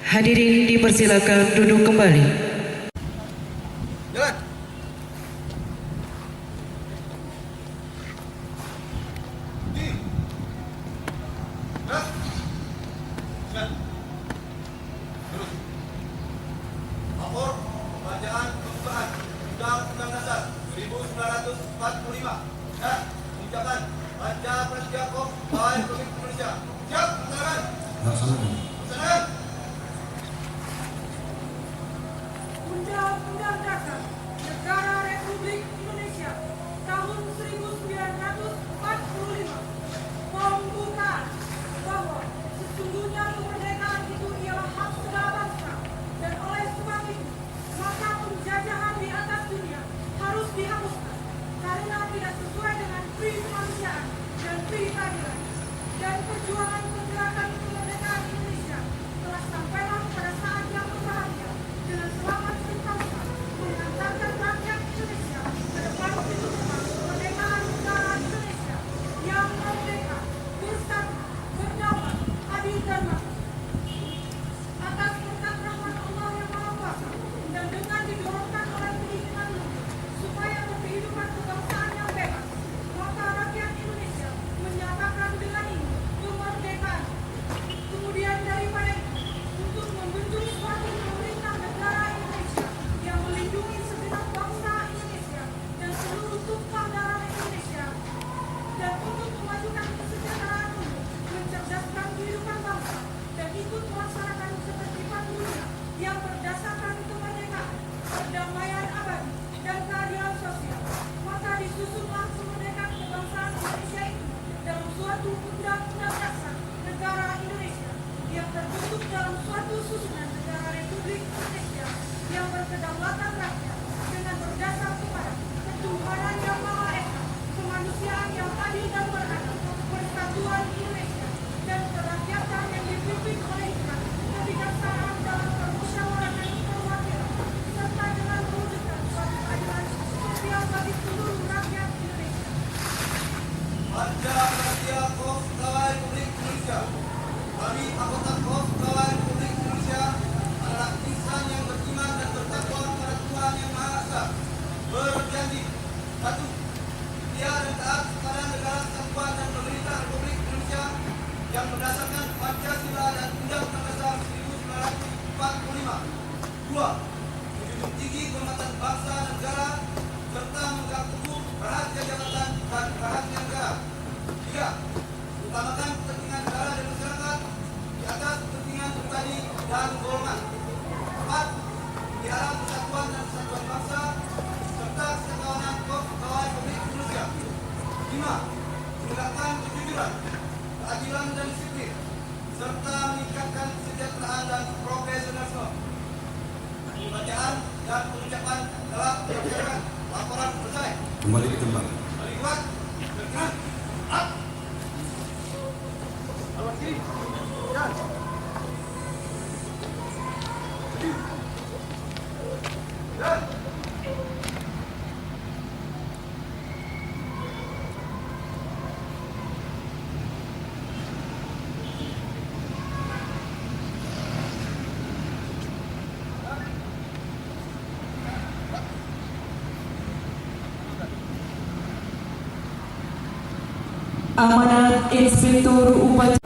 Hadirin dipersilakan duduk kembali. Jalan. Terus. Lapor pembacaan pembukaan Undang-Undang Dasar 1945 dan pengucapan Raja Prasetya Pegawai Republik Indonesia. Siap, laksanakan. Laksanakan. Undang-Undang Dasar Negara Republik Indonesia tahun 1945 membuka bahwa sesungguhnya kemerdekaan itu ialah hak segala bangsa, dan oleh sebab itu maka penjajahan di atas dunia harus dihapuskan karena tidak sesuai dengan pri kemanusiaan dan pri keadilan. Dan perjuangan pergerakan kemerdekaan Indonesia telah sampailah pada saat yang berbahagia dengan selamat berbangsa mengantarkan rakyat Indonesia ke depan pintu gerbang kemerdekaan negara Indonesia yang merdeka, bersatu, berdaulat, adil dan makmur. Atas berkat rahmat Allah yang Maha Kuasa dan dengan didorongkan oleh keinginan luhur supaya berkehidupan kebangsaan yang bebas, maka rakyat Indonesia menyatakan dengan ini kemerdekaan. Kemudian daripada itu, untuk membentuk suatu pemerintah negara Indonesia yang melindungi segenap bangsa Indonesia dan seluruh tumpah darah Indonesia, dan untuk memajukan kesejahteraan umum, mencerdaskan kehidupan bangsa, dan ikut melaksanakan ketertiban dunia yang berdasarkan kemerdekaan, perdamaian abadi, dan keadilan sosial, maka disusunlah kemerdekaan kebangsaan Indonesia itu dalam suatu undang-undang dasar negara Indonesia yang terbentuk dalam suatu susunan negara Republik Indonesia yang berkedaulatan rakyat dengan berdasar kepada ketuhanan yang Maha Esa, kemanusiaan yang adil dan beradab, persatuan Indonesia, dan kerakyatan yang dipimpin oleh hikmat, kebijaksanaan dalam permusyawaratan perwakilan, serta dengan mewujudkan suatu keadilan sosial bagi seluruh rakyat Indonesia. Raja Prasetya Pegawai Republik Indonesia. Kami anggota Pegawai Republik Indonesia adalah insan yang beriman dan bertakwa kepada Tuhan Yang Maha Esa. Berjanji, 1. Setia dan taat kepada negara kesatuan dan pemerintah Republik Indonesia yang berdasarkan Pancasila dan Undang-Undang Dasar 1945. 2. Menjunjung tinggi kehormatan bangsa dan negara serta menegak teguh rahasia jabatan dan rahasia negara. 3. Utamakan kepentingan negara dan masyarakat di atas kepentingan pribadi dan golongan. 4. Pelihara persatuan dan kesatuan bangsa serta kesatuan pegawai Republik Indonesia. 5. Menegakkan kejujuran, keadilan dan disiplin serta meningkatkan kesejahteraan dan profesionalisme. Pembacaan dan pengucapan telah dilaksanakan. Laporan selesai. Kembali ke tempat. Balik kuat. Bergerak. Up. Awal kiri. Jalan. Jalan. Amanat Inspektur Upacara